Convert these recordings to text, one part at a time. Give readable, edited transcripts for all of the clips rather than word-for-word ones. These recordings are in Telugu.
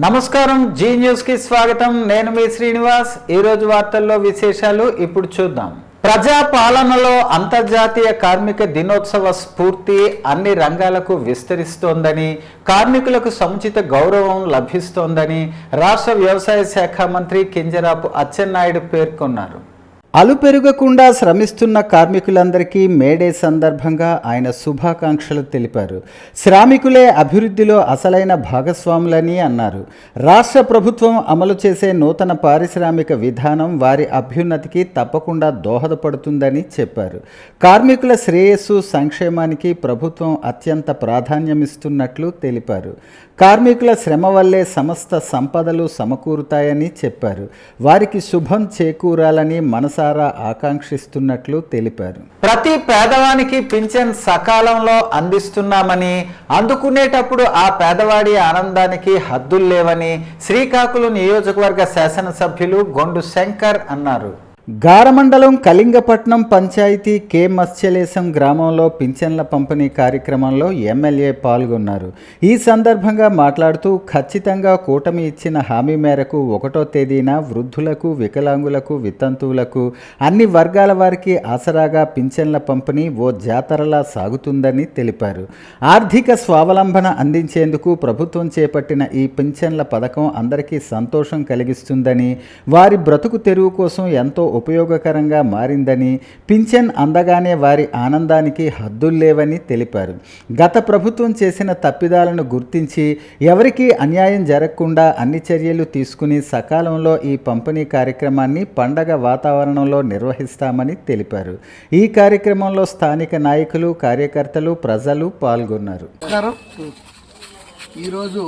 నమస్కారం, జీ న్యూస్ కి స్వాగతం. నేను మీ శ్రీనివాస్. ఈరోజు వార్తల్లో విశేషాలు ఇప్పుడు చూద్దాం. ప్రజా పాలనలో అంతర్జాతీయ కార్మిక దినోత్సవ స్ఫూర్తి అన్ని రంగాలకు విస్తరిస్తోందని, కార్మికులకు సముచిత గౌరవం లభిస్తోందని రాష్ట్ర వ్యవసాయ శాఖ మంత్రి కింజరాపు అచ్చెన్నాయుడు పేర్కొన్నారు. అలుపెరుగకుండా శ్రమిస్తున్న కార్మికులందరికీ మేడే సందర్భంగా ఆయన శుభాకాంక్షలు తెలిపారు. శ్రామికులే అభివృద్ధిలో అసలైన భాగస్వాములని అన్నారు. రాష్ట్ర ప్రభుత్వం అమలు చేసే నూతన పారిశ్రామిక విధానం వారి అభ్యున్నతికి తప్పకుండా దోహదపడుతుందని చెప్పారు. కార్మికుల శ్రేయస్సు సంక్షేమానికి ప్రభుత్వం అత్యంత ప్రాధాన్యమిస్తున్నట్లు తెలిపారు. కార్మికుల శ్రమ వల్లే సమస్త సంపదలు సమకూరుతాయని చెప్పారు. వారికి శుభం చేకూరాలని మనసారా ఆకాంక్షిస్తున్నట్లు తెలిపారు. ప్రతి పేదవానికి పింఛన్ సకాలంలో అందిస్తున్నామని, అందుకునేటప్పుడు ఆ పేదవాడి ఆనందానికి హద్దులు లేవని శ్రీకాకుళం నియోజకవర్గ శాసనసభ్యులు గొండు శంకర్ అన్నారు. గారమండలం కళింగపట్నం పంచాయతీ కె మత్స్యలేశం గ్రామంలో పింఛన్ల పంపిణీ కార్యక్రమంలో ఎమ్మెల్యే పాల్గొన్నారు. ఈ సందర్భంగా మాట్లాడుతూ ఖచ్చితంగా కూటమి ఇచ్చిన హామీ మేరకు 1వ తేదీన వృద్ధులకు, వికలాంగులకు, వితంతువులకు అన్ని వర్గాల వారికి ఆసరాగా పింఛన్ల పంపిణీ ఓ జాతరలా సాగుతుందని తెలిపారు. ఆర్థిక స్వావలంబన అందించేందుకు ప్రభుత్వం చేపట్టిన ఈ పింఛన్ల పథకం అందరికీ సంతోషం కలిగిస్తుందని, వారి బ్రతుకు తెరువు కోసం ఎంతో ఉపయోగకరంగా మారిందని, పింఛన్ అందగానే వారి ఆనందానికి హద్దుల్లేవని తెలిపారు. గత ప్రభుత్వం చేసిన తప్పిదాలను గుర్తించి ఎవరికీ అన్యాయం జరగకుండా అన్ని చర్యలు తీసుకుని సకాలంలో ఈ పంపిణీ కార్యక్రమాన్ని పండగ వాతావరణంలో నిర్వహిస్తామని తెలిపారు. ఈ కార్యక్రమంలో స్థానిక నాయకులు, కార్యకర్తలు, ప్రజలు పాల్గొన్నారు. ఈరోజు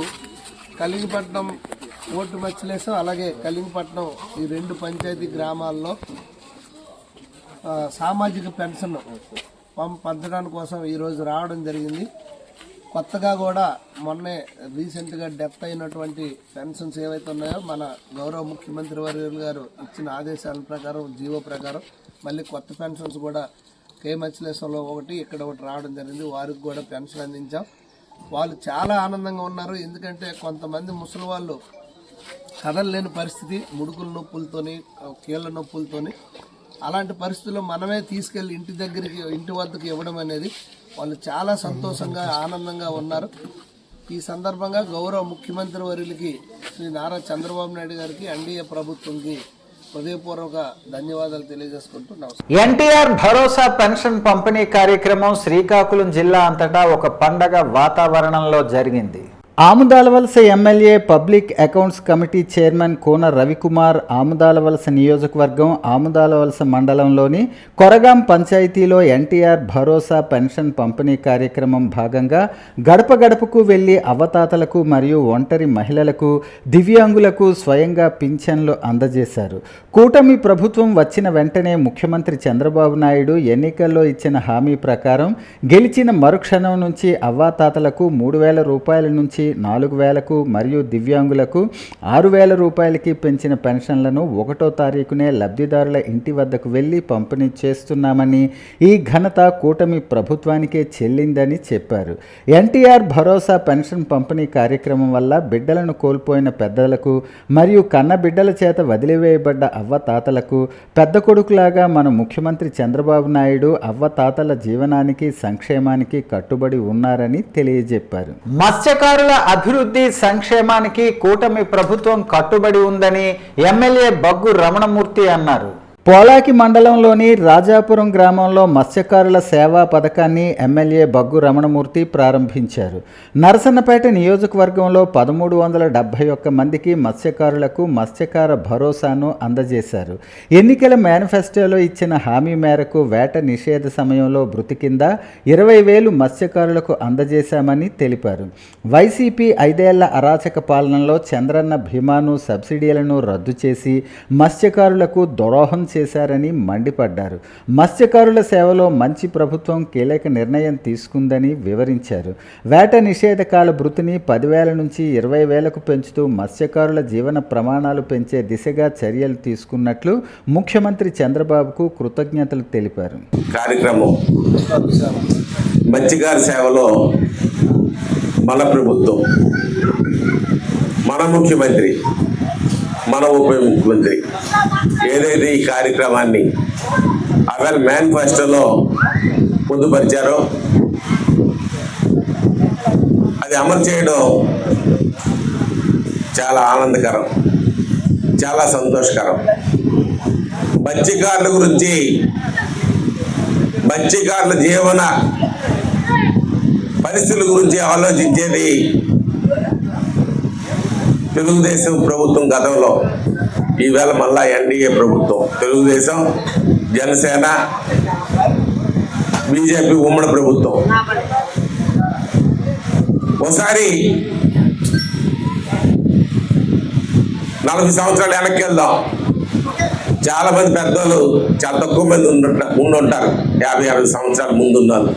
కళింగపట్నం ఓటు మత్స్యలేశం అలాగే కళింగపట్నం ఈ 2 పంచాయతీ గ్రామాల్లో సామాజిక పెన్షన్ పంచడానికి కోసం ఈరోజు రావడం జరిగింది. కొత్తగా కూడా మొన్నే రీసెంట్గా డెత్ అయినటువంటి పెన్షన్స్ ఏవైతే ఉన్నాయో మన గౌరవ ముఖ్యమంత్రి వర్యులు గారు ఇచ్చిన ఆదేశాల ప్రకారం, జీవో ప్రకారం మళ్ళీ కొత్త పెన్షన్స్ కూడా కే మత్స్యలేశంలో ఒకటి, ఇక్కడ ఒకటి రావడం జరిగింది. వారికి కూడా పెన్షన్ అందించాం. వాళ్ళు చాలా ఆనందంగా ఉన్నారు. ఎందుకంటే కొంతమంది ముసలి వాళ్ళు కదలలేని పరిస్థితి, ముడుకుల నొప్పులతోని, కీళ్ళ నొప్పులతోని, అలాంటి పరిస్థితుల్లో మనమే తీసుకెళ్ళి ఇంటి వద్దకు ఇవ్వడం అనేది వాళ్ళు చాలా సంతోషంగా, ఆనందంగా ఉన్నారు. ఈ సందర్భంగా గౌరవ ముఖ్యమంత్రి వర్యులకి శ్రీ నారా చంద్రబాబు నాయుడు గారికి, ఎన్డీఏ ప్రభుత్వంకి హృదయపూర్వక ధన్యవాదాలు తెలియజేసుకుంటున్నాం. ఎన్టీఆర్ భరోసా పెన్షన్ పంపిణీ కార్యక్రమం శ్రీకాకుళం జిల్లా అంతటా ఒక పండగ వాతావరణంలో జరిగింది. Amudalavalasa MLA public accounts committee chairman Kona Ravikumar Amudalavalasa నియోజకవర్గం ఆముదాలవలస మండలంలోని కొరగాం పంచాయతీలో ఎన్టీఆర్ భరోసా పెన్షన్ పంపిణీ కార్యక్రమం భాగంగా గడప గడపకు వెళ్లి అవ్వతాతలకు మరియు ఒంటరి మహిళలకు, దివ్యాంగులకు స్వయంగా పింఛన్లు అందజేశారు. కూటమి ప్రభుత్వం వచ్చిన వెంటనే ముఖ్యమంత్రి చంద్రబాబు నాయుడు ఎన్నికల్లో ఇచ్చిన హామీ ప్రకారం గెలిచిన మరుక్షణం నుంచి అవ్వాతాతలకు 3,000 రూపాయల నుంచి 4,000కు మరియు దివ్యాంగులకు 6,000 రూపాయలకి పెంచిన పెన్షన్లను 1వ తారీఖునే లబ్ధిదారుల ఇంటి వద్దకు వెళ్లి పంపిణీ చేస్తున్నామని, ఈ ఘనత కూటమి ప్రభుత్వానికే చెల్లిందని చెప్పారు. ఎన్టీఆర్ భరోసా పెన్షన్ పంపిణీ కార్యక్రమం వల్ల బిడ్డలను కోల్పోయిన పెద్దలకు మరియు కన్న బిడ్డల చేత వదిలివేయబడ్డ అవ్వతాతలకు పెద్ద కొడుకులాగా మన ముఖ్యమంత్రి చంద్రబాబు నాయుడు అవ్వతాతల జీవనానికి, సంక్షేమానికి కట్టుబడి ఉన్నారని తెలియజెప్పారు. మత్స్యకారుల అభివృద్ధి, సంక్షేమానికి కూటమి ప్రభుత్వం కట్టుబడి ఉందని ఎమ్మెల్యే బగ్గు రమణమూర్తి అన్నారు. పోలాకి మండలంలోని రాజాపురం గ్రామంలో మత్స్యకారుల సేవా పథకాన్ని ఎమ్మెల్యే బగ్గు రమణమూర్తి ప్రారంభించారు. నరసన్నపేట నియోజకవర్గంలో 1,371 మందికి మత్స్యకారులకు మత్స్యకార భరోసాను అందజేశారు. ఎన్నికల మేనిఫెస్టోలో ఇచ్చిన హామీ మేరకు వేట నిషేధ సమయంలో భృతి కింద 20,000 మత్స్యకారులకు అందజేశామని తెలిపారు. వైసీపీ 5 ఏళ్ల అరాచక పాలనలో చంద్రన్న భీమాను, సబ్సిడీలను రద్దు చేసి మత్స్యకారులకు ద్రోహం చేశారని మండిపడ్డారు. మత్స్యకారుల సేవలో మంచి ప్రభుత్వం కీలక నిర్ణయం తీసుకుందని వివరించారు. వేట నిషేధకాల భృతిని 10,000 నుంచి 20,000కు పెంచుతూ మత్స్యకారుల జీవన ప్రమాణాలు పెంచే దిశగా చర్యలు తీసుకున్నట్లు ముఖ్యమంత్రి చంద్రబాబుకు కృతజ్ఞతలు తెలిపారు. కార్యక్రమం మత్స్యకార సేవలో మన ప్రభుత్వం మన ముఖ్యమంత్రి, మన ఉప ముఖ్యమంత్రి ఏదైతే ఈ కార్యక్రమాన్ని అవల్ మేనిఫెస్టోలో పొందుపరిచారో అది అమలు చేయడం చాలా ఆనందకరం, చాలా సంతోషకరం. మత్స్యకారుల గురించి, మత్స్యకారుల జీవన పరిస్థితుల గురించి ఆలోచించేది తెలుగుదేశం ప్రభుత్వం గతంలో. ఈవేళ మళ్ళా ఎన్డీఏ ప్రభుత్వం, తెలుగుదేశం, జనసేన, బీజేపీ ఉమ్మడి ప్రభుత్వం. ఒకసారి 40 సంవత్సరాలు వెనక్కి వెళ్దాం. చాలా మంది పెద్దలు చాలా తక్కువ మంది ఉండుంటారు, 50-60 సంవత్సరాల ముందు ఉన్నారు.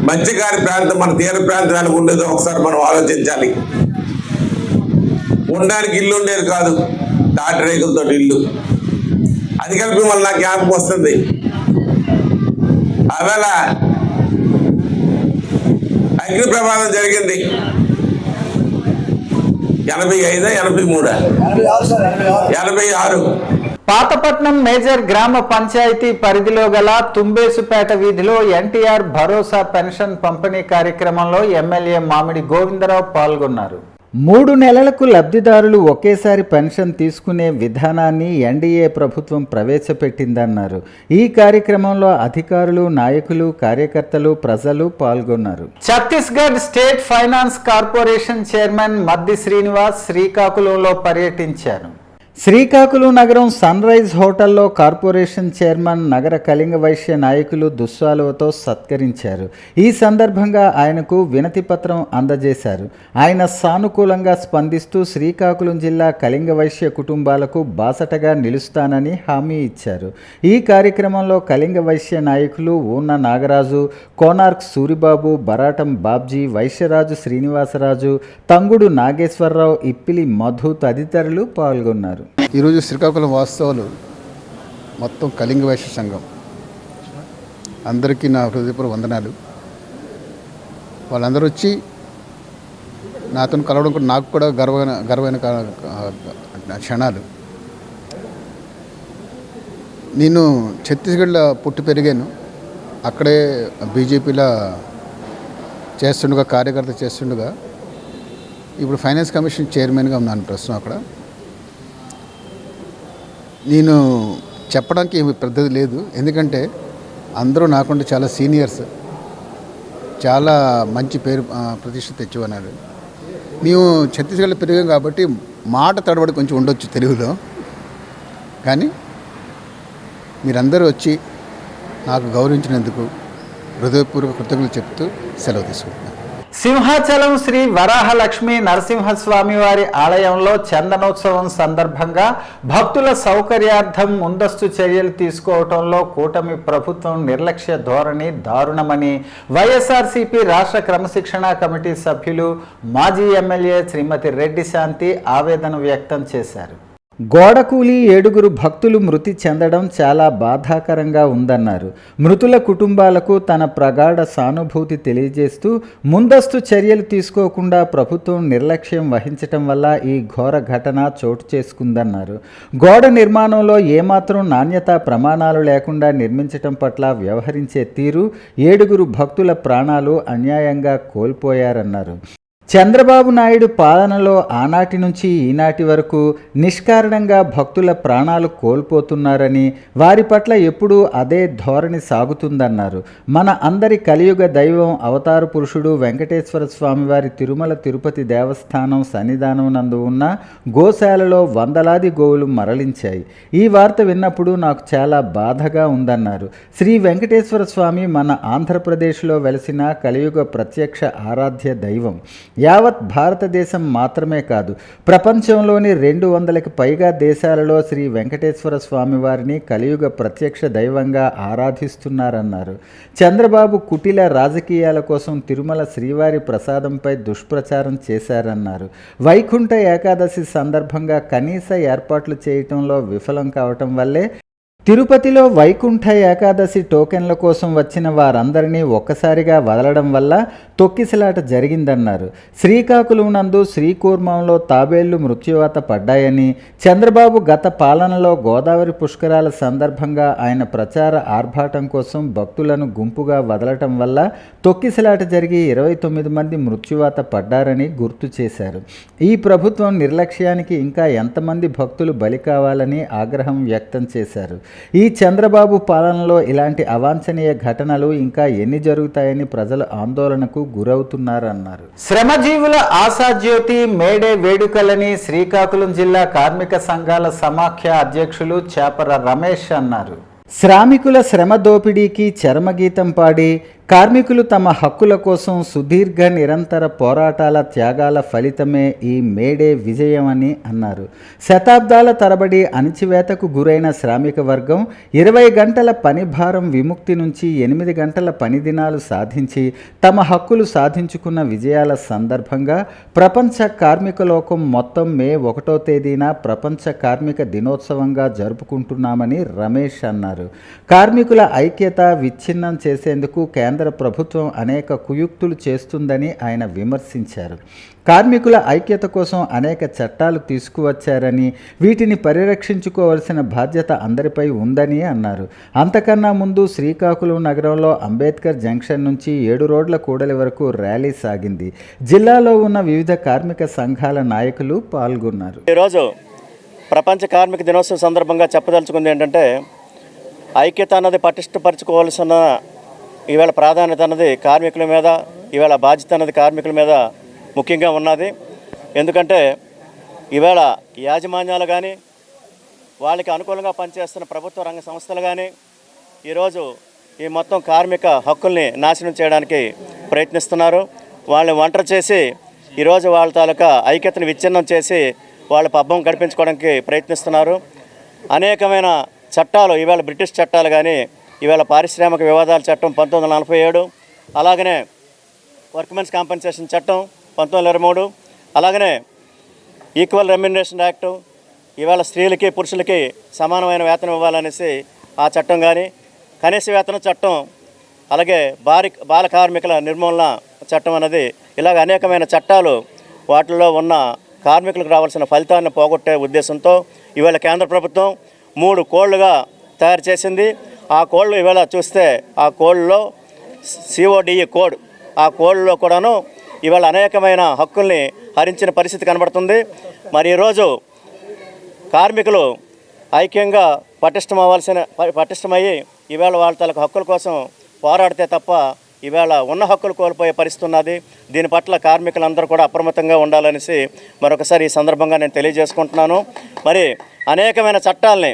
మత్స్యకారి ప్రాంతం మన తీర ప్రాంతం ఎలా ఉండేదో ఒకసారి మనం ఆలోచించాలి. ఉండడానికి ఇల్లు ఉండేది కాదు, తాటి రేకులతో ఇల్లు. అది కలిపి మళ్ళీ నాకు జ్ఞాపకం వస్తుంది. అవేళ అగ్ని ప్రమాదం జరిగింది 86. పాతపట్నం మేజర్ గ్రామ పంచాయతీ పరిధిలో గల తుంబేసుపేట వీధిలో ఎన్టీఆర్ భరోసా పెన్షన్ పంపిణీ కార్యక్రమంలో ఎమ్మెల్యే మామిడి గోవిందరావు పాల్గొన్నారు. 3 నెలలకు లబ్ధిదారులు ఒకేసారి పెన్షన్ తీసుకునే విధానాన్ని ఎన్డీఏ ప్రభుత్వం ప్రవేశపెట్టిందన్నారు. ఈ కార్యక్రమంలో అధికారులు, నాయకులు, కార్యకర్తలు, ప్రజలు పాల్గొన్నారు. Chhattisgarh state finance corporation chairman Maddi Srinivas శ్రీకాకుళంలో పర్యటించారు. శ్రీకాకుళం నగరం సన్ రైజ్ హోటల్లో కార్పొరేషన్ చైర్మన్ నగర కళింగ వైశ్య నాయకులు దుస్సాలువతో సత్కరించారు. ఈ సందర్భంగా ఆయనకు వినతి పత్రం అందజేశారు. ఆయన సానుకూలంగా స్పందిస్తూ శ్రీకాకుళం జిల్లా కళింగ వైశ్య కుటుంబాలకు బాసటగా నిలుస్తానని హామీ ఇచ్చారు. ఈ కార్యక్రమంలో కళింగ వైశ్య నాయకులు ఊన్న నాగరాజు, కోనార్క్ సూరిబాబు, బరాటం బాబ్జీ, వైశ్యరాజు శ్రీనివాసరాజు, తంగుడు నాగేశ్వరరావు, ఇప్పిలి మధు తదితరులు పాల్గొన్నారు. ఈరోజు శ్రీకాకుళం వాస్తవాలు మొత్తం కళింగ వైశ్య సంఘం అందరికీ నా హృదయపూర్వక వందనాలు. వాళ్ళందరూ వచ్చి నాతో కలవడం కూడా నాకు కూడా గర్వమైన క్షణాలు. నేను ఛత్తీస్గఢ్లో పుట్టి పెరిగాను. అక్కడే బీజేపీలో కార్యకర్త చేస్తుండగా ఇప్పుడు ఫైనాన్స్ కమిషన్ చైర్మన్గా ఉన్నాను ప్రస్తుతం. అక్కడ నేను చెప్పడానికి ఏమి పెద్దది లేదు, ఎందుకంటే అందరూ నాకుంటే చాలా సీనియర్స్, చాలా మంచి పేరు ప్రతిష్ట తెచ్చివన్నారు. మేము ఛత్తీస్గఢ్లో పెరిగాం కాబట్టి మాట తడబడి కొంచెం ఉండొచ్చు తెలుగులో, కానీ మీరందరూ వచ్చి నాకు గౌరవించినందుకు హృదయపూర్వక కృతజ్ఞతలు చెప్తూ సెలవు తీసుకుంటున్నాను. సింహాచలం శ్రీ వరాహలక్ష్మి నరసింహస్వామి వారి ఆలయంలో చందనోత్సవం సందర్భంగా భక్తుల సౌకర్యార్థం ముందస్తు చర్యలు తీసుకోవడంలో కూటమి ప్రభుత్వం నిర్లక్ష్య ధోరణి దారుణమని వైఎస్ఆర్సీపీ రాష్ట్ర క్రమశిక్షణా కమిటీ సభ్యులు మాజీ ఎమ్మెల్యే శ్రీమతి రెడ్డి శాంతి ఆవేదన వ్యక్తం చేశారు. గోడకూలి 7 భక్తులు మృతి చెందడం చాలా బాధాకరంగా ఉందన్నారు. మృతుల కుటుంబాలకు తన ప్రగాఢ సానుభూతి తెలియజేస్తూ ముందస్తు చర్యలు తీసుకోకుండా ప్రభుత్వం నిర్లక్ష్యం వహించటం వల్ల ఈ ఘోర ఘటన చోటు చేసుకుందన్నారు. గోడ నిర్మాణంలో ఏమాత్రం నాణ్యతా ప్రమాణాలు లేకుండా నిర్మించటం పట్ల వ్యవహరించే తీరు 7 భక్తుల ప్రాణాలు అన్యాయంగా కోల్పోయారన్నారు. చంద్రబాబు నాయుడు పాలనలో ఆనాటి నుంచి ఈనాటి వరకు నిష్కారణంగా భక్తుల ప్రాణాలు కోల్పోతున్నారని, వారి పట్ల ఎప్పుడూ అదే ధోరణి సాగుతుందన్నారు. మన అందరి కలియుగ దైవం అవతార పురుషుడు వెంకటేశ్వర స్వామివారి తిరుమల తిరుపతి దేవస్థానం సన్నిధానం నందు ఉన్న గోశాలలో వందలాది గోవులు మరలించాయి. ఈ వార్త విన్నప్పుడు నాకు చాలా బాధగా ఉందన్నారు. శ్రీ వెంకటేశ్వర స్వామి మన ఆంధ్రప్రదేశ్లో వెలిసిన కలియుగ ప్రత్యక్ష ఆరాధ్య దైవం. యావత్ భారతదేశం మాత్రమే కాదు, ప్రపంచంలోని 200కి పైగా దేశాలలో శ్రీ వెంకటేశ్వర స్వామి వారిని కలియుగ ప్రత్యక్ష దైవంగా ఆరాధిస్తున్నారన్నారు. చంద్రబాబు కుటిల రాజకీయాల కోసం తిరుమల శ్రీవారి ప్రసాదంపై దుష్ప్రచారం చేశారన్నారు. వైకుంఠ ఏకాదశి సందర్భంగా కనీస ఏర్పాట్లు చేయటంలో విఫలం కావటం వల్లే తిరుపతిలో వైకుంఠ ఏకాదశి టోకెన్ల కోసం వచ్చిన వారందరినీ ఒక్కసారిగా వదలడం వల్ల తొక్కిసలాట జరిగిందన్నారు. శ్రీకాకుళం నందు శ్రీకూర్మంలో తాబేళ్లు మృత్యువాత పడ్డాయని, చంద్రబాబు గత పాలనలో గోదావరి పుష్కరాల సందర్భంగా ఆయన ప్రచార ఆర్భాటం కోసం భక్తులను గుంపుగా వదలటం వల్ల తొక్కిసలాట జరిగి 29 మంది మృత్యువాత పడ్డారని గుర్తు చేశారు. ఈ ప్రభుత్వం నిర్లక్ష్యానికి ఇంకా ఎంతమంది భక్తులు బలి కావాలని ఆగ్రహం వ్యక్తం చేశారు. ఈ చంద్రబాబు పాలనలో ఇలాంటి అవాంఛనీయ ఘటనలు ఇంకా ఎన్ని జరుగుతాయని ప్రజలు ఆందోళనకు గురవుతున్నారన్నారు. శ్రమజీవుల ఆశాజ్యోతి మేడే వేడుకలని శ్రీకాకుళం జిల్లా కార్మిక సంఘాల సమాఖ్య అధ్యక్షులు చేపర రమేష్ అన్నారు. శ్రామికుల శ్రమ దోపిడీకి చరమగీతం పాడి కార్మికులు తమ హక్కుల కోసం సుదీర్ఘ నిరంతర పోరాటాల త్యాగాల ఫలితమే ఈ మేడే విజయమని అన్నారు. శతాబ్దాల తరబడి అణచివేతకు గురైన శ్రామిక వర్గం 20 గంటల పని భారం విముక్తి నుంచి 8 గంటల పని దినాలు సాధించి తమ హక్కులు సాధించుకున్న విజయాల సందర్భంగా ప్రపంచ కార్మిక లోకం మొత్తం మే 1వ తేదీన ప్రపంచ కార్మిక దినోత్సవంగా జరుపుకుంటున్నామని రమేష్ అన్నారు. కార్మికుల ఐక్యత విచ్ఛిన్నం చేసేందుకు కేంద్ర ప్రభుత్వం అనేక కుయుక్తులు చేస్తుందని ఆయన విమర్శించారు. కార్మికుల ఐక్యత కోసం అనేక చట్టాలు తీసుకువచ్చారని, వీటిని పరిరక్షించుకోవాల్సిన బాధ్యత అందరిపై ఉందని అన్నారు. అంతకన్నా ముందు శ్రీకాకుళం నగరంలో అంబేద్కర్ జంక్షన్ నుంచి 7 రోడ్ల కూడలి వరకు ర్యాలీ సాగింది. జిల్లాలో ఉన్న వివిధ కార్మిక సంఘాల నాయకులు పాల్గొన్నారు. ఈరోజు ప్రపంచ కార్మిక దినోత్సవం సందర్భంగా చెప్పదలుచుకుంది ఏంటంటే, ఐక్యత అన్నది పటిష్టపరచుకోవాల్సిన ఈవేళ ప్రాధాన్యత అన్నది కార్మికుల మీద, ఈవేళ బాధ్యత అన్నది కార్మికుల మీద ముఖ్యంగా ఉన్నది. ఎందుకంటే ఈవేళ యాజమాన్యాలు కానీ, వాళ్ళకి అనుకూలంగా పనిచేస్తున్న ప్రభుత్వ రంగ సంస్థలు కానీ ఈరోజు ఈ మొత్తం కార్మిక హక్కుల్ని నాశనం చేయడానికి ప్రయత్నిస్తున్నారు. వాళ్ళని ఒంటరి చేసి ఈరోజు వాళ్ళ తాలూకా ఐక్యతను విచ్ఛిన్నం చేసి వాళ్ళ పబ్బం గడిపించుకోవడానికి ప్రయత్నిస్తున్నారు. అనేకమైన చట్టాలు, ఈవేళ బ్రిటిష్ చట్టాలు కానీ, ఈవేళ పారిశ్రామిక వివాదాల చట్టం 1947, అలాగనే వర్క్మెన్స్ కాంపెన్సేషన్ చట్టం 1923, అలాగనే ఈక్వల్ రెమ్యునరేషన్ యాక్టు, ఈవేళ స్త్రీలకి పురుషులకి సమానమైన వేతనం ఇవ్వాలనేసి ఆ చట్టం కానీ, కనీస వేతన చట్టం, అలాగే బాల కార్మికుల నిర్మూలన చట్టం అన్నది, ఇలాగ అనేకమైన చట్టాలు వాటిల్లో ఉన్న కార్మికులకు రావాల్సిన ఫలితాలను పోగొట్టే ఉద్దేశంతో ఈవేళ కేంద్ర ప్రభుత్వం 3 కోళ్లుగా తయారు చేసింది. ఆ కోళ్ళు ఈవేళ చూస్తే ఆ కోళ్ళలో CODE కోడ్, ఆ కోడ్లో కూడాను ఈవేళ అనేకమైన హక్కుల్ని హరించిన పరిస్థితి కనబడుతుంది. మరి ఈరోజు కార్మికులు ఐక్యంగా పటిష్టమయ్యి ఈవేళ వాళ్ళ తలకు హక్కుల కోసం పోరాడితే తప్ప ఈవేళ ఉన్న హక్కులు కోల్పోయే పరిస్థితి ఉన్నది. దీని పట్ల కార్మికులందరూ కూడా అప్రమత్తంగా ఉండాలనేసి మరొకసారి ఈ సందర్భంగా నేను తెలియజేసుకుంటున్నాను. మరి అనేకమైన చట్టాలని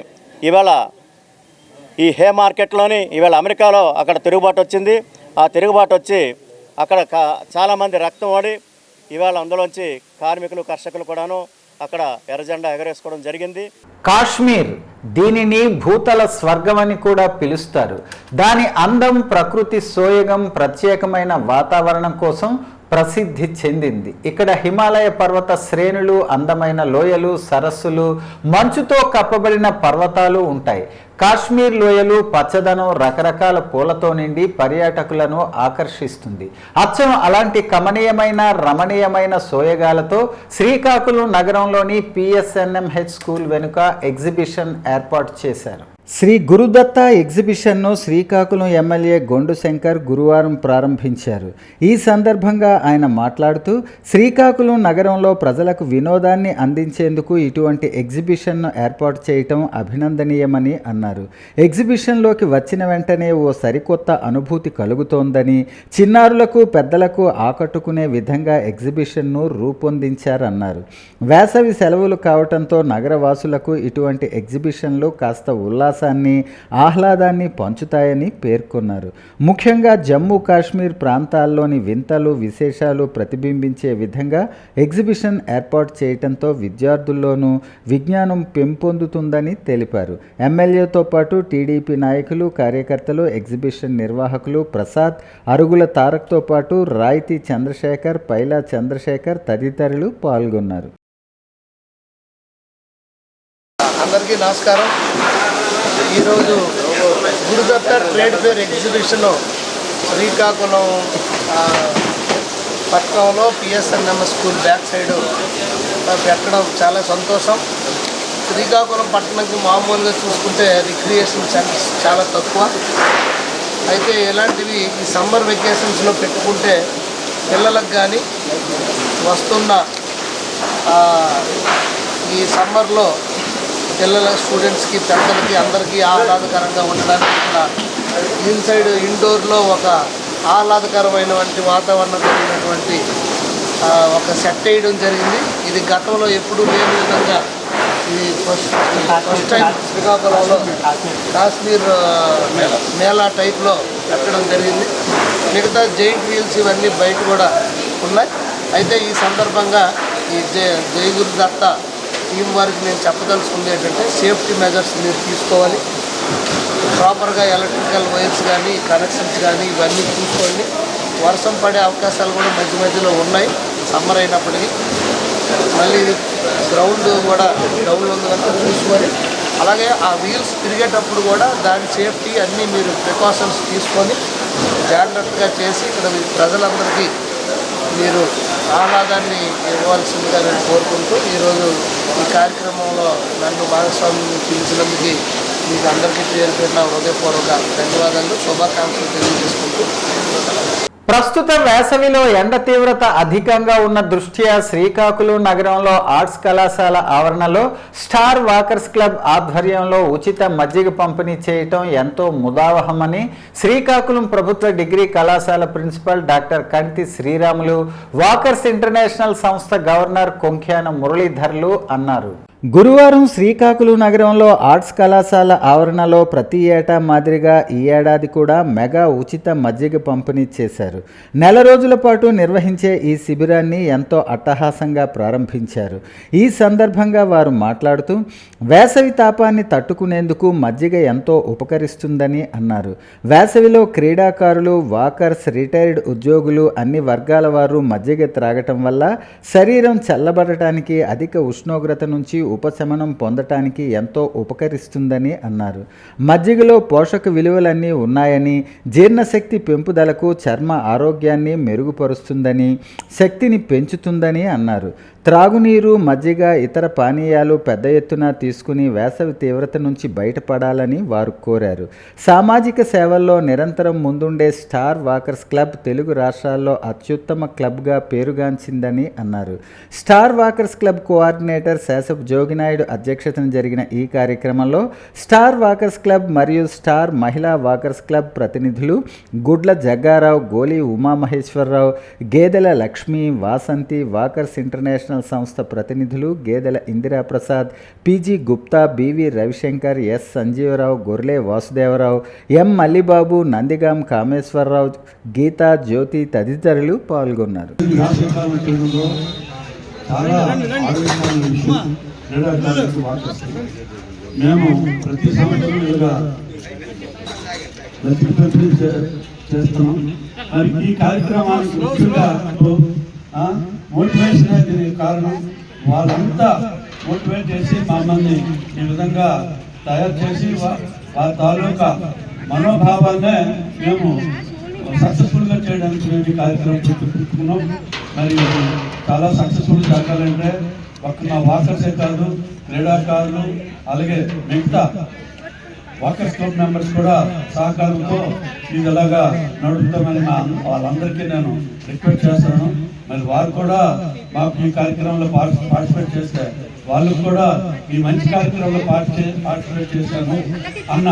ఈవేళ ఈ హే మార్కెట్లోని ఈవేళ అమెరికాలో అక్కడ తిరుగుబాటు వచ్చింది. ఆ తిరుగుబాటు వచ్చి అక్కడ చాలామంది రక్తం ఓడి ఈవేళ అందులోంచి కార్మికులు, కర్షకులు కూడాను అక్కడ ఎర్రజెండా ఎగరేసుకోవడం జరిగింది. కాశ్మీర్, దీనిని భూతల స్వర్గం అని కూడా పిలుస్తారు. దాని అందం, ప్రకృతి సోయగం, ప్రత్యేకమైన వాతావరణం కోసం ప్రసిద్ధి చెందింది. ఇక్కడ హిమాలయ పర్వత శ్రేణులు, అందమైన లోయలు, సరస్సులు, మంచుతో కప్పబడిన పర్వతాలు ఉంటాయి. కాశ్మీర్ లోయలు పచ్చదనం, రకరకాల పూలతో నిండి పర్యాటకులను ఆకర్షిస్తుంది. అచ్చం అలాంటి కమనీయమైన, రమణీయమైన సోయగాలతో శ్రీకాకుళం నగరంలోని PSNMH స్కూల్ వెనుక ఎగ్జిబిషన్ ఏర్పాటు చేశారు. శ్రీ గురుదత్త ఎగ్జిబిషన్ను శ్రీకాకుళం ఎమ్మెల్యే గొండు శంకర్ గురువారం ప్రారంభించారు. ఈ సందర్భంగా ఆయన మాట్లాడుతూ, శ్రీకాకుళం నగరంలో ప్రజలకు వినోదాన్ని అందించేందుకు ఇటువంటి ఎగ్జిబిషన్ను ఏర్పాటు చేయటం అభినందనీయమని అన్నారు. ఎగ్జిబిషన్లోకి వచ్చిన వెంటనే ఓ సరికొత్త అనుభూతి కలుగుతోందని, చిన్నారులకు పెద్దలకు ఆకట్టుకునే విధంగా ఎగ్జిబిషన్ను రూపొందించారన్నారు. వేసవి సెలవులు కావటంతో నగరవాసులకు ఇటువంటి ఎగ్జిబిషన్లు కాస్త ఆహ్లాదాన్ని పంచుతాయని పేర్కొన్నారు. ముఖ్యంగా జమ్మూ కాశ్మీర్ ప్రాంతాల్లోని వింతలు, విశేషాలు ప్రతిబింబించే విధంగా ఎగ్జిబిషన్ ఏర్పాటు చేయడంతో విద్యార్థుల్లోనూ విజ్ఞానం పెంపొందుతుందని తెలిపారు. ఎమ్మెల్యేతో పాటు టీడీపీ నాయకులు, కార్యకర్తలు, ఎగ్జిబిషన్ నిర్వాహకులు ప్రసాద్, అరుగుల తారక్తో పాటు రాయితీ చంద్రశేఖర్, పైలా చంద్రశేఖర్ తదితరులు పాల్గొన్నారు. అందరికీ నమస్కారం. ఈరోజు Gurudatta trade fair exhibition Srikakulam పట్టణంలో పిఎస్ఎన్ఎంఎస్ స్కూల్ బ్యాక్ సైడ్ పెట్టడం చాలా సంతోషం. శ్రీకాకుళం పట్టణంకి మామూలుగా చూసుకుంటే రిక్రియేషన్ సెంటర్స్ చాలా తక్కువ. అయితే ఇలాంటివి ఈ సమ్మర్ వెకేషన్స్లో పెట్టుకుంటే పిల్లలకు కానీ వస్తున్న ఈ సమ్మర్లో పిల్లల స్టూడెంట్స్కి పెద్దలకి అందరికీ ఆహ్లాదకరంగా ఉండడానికి ఇక్కడ ఇన్సైడ్ ఇండోర్లో ఒక ఆహ్లాదకరమైనటువంటి వాతావరణం కలిగినటువంటి ఒక సెట్ వేయడం జరిగింది. ఇది గతంలో ఎప్పుడూ లేని విధంగా ఇది ఫస్ట్ టైం శ్రీకాకుళంలో కాశ్మీర్ మేళా టైప్లో పెట్టడం జరిగింది. మిగతా జైంట్ వీల్స్ ఇవన్నీ బయట కూడా ఉన్నాయి. అయితే ఈ సందర్భంగా ఈ జై గురుదత్త టీం వారికి నేను చెప్పదలుచుకుంది ఏంటంటే సేఫ్టీ మెజర్స్ మీరు తీసుకోవాలి. ప్రాపర్గా ఎలక్ట్రికల్ వైర్స్ కానీ కనెక్షన్స్ కానీ ఇవన్నీ చూసుకోండి. వర్షం పడే అవకాశాలు కూడా మధ్య మధ్యలో ఉన్నాయి సమ్మర్ అయినప్పటికీ. మళ్ళీ గ్రౌండ్ కూడా డౌన్లో ఉంది కనుక చూసుకొని, అలాగే ఆ వీల్స్ తిరిగేటప్పుడు కూడా దాని సేఫ్టీ అన్నీ మీరు ప్రికాషన్స్ తీసుకొని జాగ్రత్తగా చేసి ఇక్కడ ప్రజలందరికీ మీరు ఆహ్లాదాన్ని ఇవ్వాల్సిందిగా నేను కోరుకుంటూ ఈరోజు ఈ కార్యక్రమంలో నన్ను భాగస్వామ్యం పిలిచినందుకు మీకు అందరికీ పేరు పెట్టిన హృదయపూర్వక ధన్యవాదాలు, శుభాకాంక్షలు తెలియజేసుకుంటూ. ప్రస్తుత వేసవిలో ఎండ తీవ్రత అధికంగా ఉన్న దృష్ట్యా శ్రీకాకుళం నగరంలో ఆర్ట్స్ కళాశాల ఆవరణలో స్టార్ వాకర్స్ క్లబ్ ఆధ్వర్యంలో ఉచిత మజ్జిగ పంపిణీ చేయటం ఎంతో ముదావహమని శ్రీకాకుళం ప్రభుత్వ డిగ్రీ కళాశాల ప్రిన్సిపల్ డాక్టర్ కంటి శ్రీరాములు, వాకర్స్ ఇంటర్నేషనల్ సంస్థ గవర్నర్ కొంఖ్యాన మురళీధర్లు అన్నారు. గురువారం శ్రీకాకుళం నగరంలో ఆర్ట్స్ కళాశాల ఆవరణలో ప్రతి ఏటా మాదిరిగా ఈ ఏడాది కూడా మెగా ఉచిత మజ్జిగ పంపిణీ చేశారు. నెల రోజుల పాటు నిర్వహించే ఈ శిబిరాన్ని ఎంతో అట్టహాసంగా ప్రారంభించారు. ఈ సందర్భంగా వారు మాట్లాడుతూ వేసవి తాపాన్ని తట్టుకునేందుకు మజ్జిగ ఎంతో ఉపకరిస్తుందని అన్నారు. వేసవిలో క్రీడాకారులు, వాకర్స్, రిటైర్డ్ ఉద్యోగులు అన్ని వర్గాల వారు మజ్జిగ త్రాగటం వల్ల శరీరం చల్లబడటానికి, అధిక ఉష్ణోగ్రత నుంచి ఉపశమనం పొందటానికి ఎంతో ఉపకరిస్తుందని అన్నారు. మజ్జిగలో పోషక విలువలన్నీ ఉన్నాయని, జీర్ణశక్తి పెంపుదలకు, చర్మ ఆరోగ్యాన్ని మెరుగుపరుస్తుందని, శక్తిని పెంచుతుందని అన్నారు. త్రాగునీరు, మజ్జిగ, ఇతర పానీయాలు పెద్ద ఎత్తున తీసుకుని వేసవి తీవ్రత నుంచి బయటపడాలని వారు కోరారు. సామాజిక సేవల్లో నిరంతరం ముందుండే స్టార్ వాకర్స్ క్లబ్ తెలుగు రాష్ట్రాల్లో అత్యుత్తమ క్లబ్గా పేరుగాంచిందని అన్నారు. Star walkers club coordinator శేషపు Jogi Naidu అధ్యక్షతన జరిగిన ఈ కార్యక్రమంలో స్టార్ వాకర్స్ క్లబ్ మరియు స్టార్ మహిళా వాకర్స్ క్లబ్ ప్రతినిధులు గుడ్ల జగ్గారావు, గోలి ఉమామహేశ్వరరావు, గేదెల లక్ష్మి, వాసంతి, వాకర్స్ ఇంటర్నేషనల్ సంస్థ ప్రతినిధులు Gedela Indiraprasad, PG Gupta, BV Ravishankar, S Sanjeevarao, Gorle Vasudevarao, M Mallibabu, Nandigam Kameswararao, Geeta, Jyothi తదితరులు పాల్గొన్నారు. మేము ప్రతి సంవత్సరం చేస్తున్నాం. మరి ఈ కార్యక్రమానికి ముఖ్యంగా మోటివేషన్ అనేది కారణం. వాళ్ళంతా మోటివేట్ చేసి మమ్మల్ని ఈ విధంగా తయారు చేసి వారి తాలూకా మనోభావాన్నే మేము సక్సెస్ఫుల్గా చేయడానికి మేము ఈ కార్యక్రమం పెట్టుకున్నాం. మరి చాలా సక్సెస్ఫుల్ జరగాలంటే ఒక్క మా వాకర్సే కాదు, క్రీడాకారులు అలాగే మిగతా వాకర్స్ క్లబ్ మెంబర్స్ కూడా సహకారంతో ఇది ఎలాగా నడుపుతామని వాళ్ళందరికీ నేను రిక్వెస్ట్ చేస్తాను. మరి వారు కూడా మాకు ఈ కార్యక్రమంలో పార్టిసిపేట్ చేస్తే వాళ్ళకు కూడా ఈ మంచి కార్యక్రమంలో పార్టిసిపేట్ చేశాను అన్న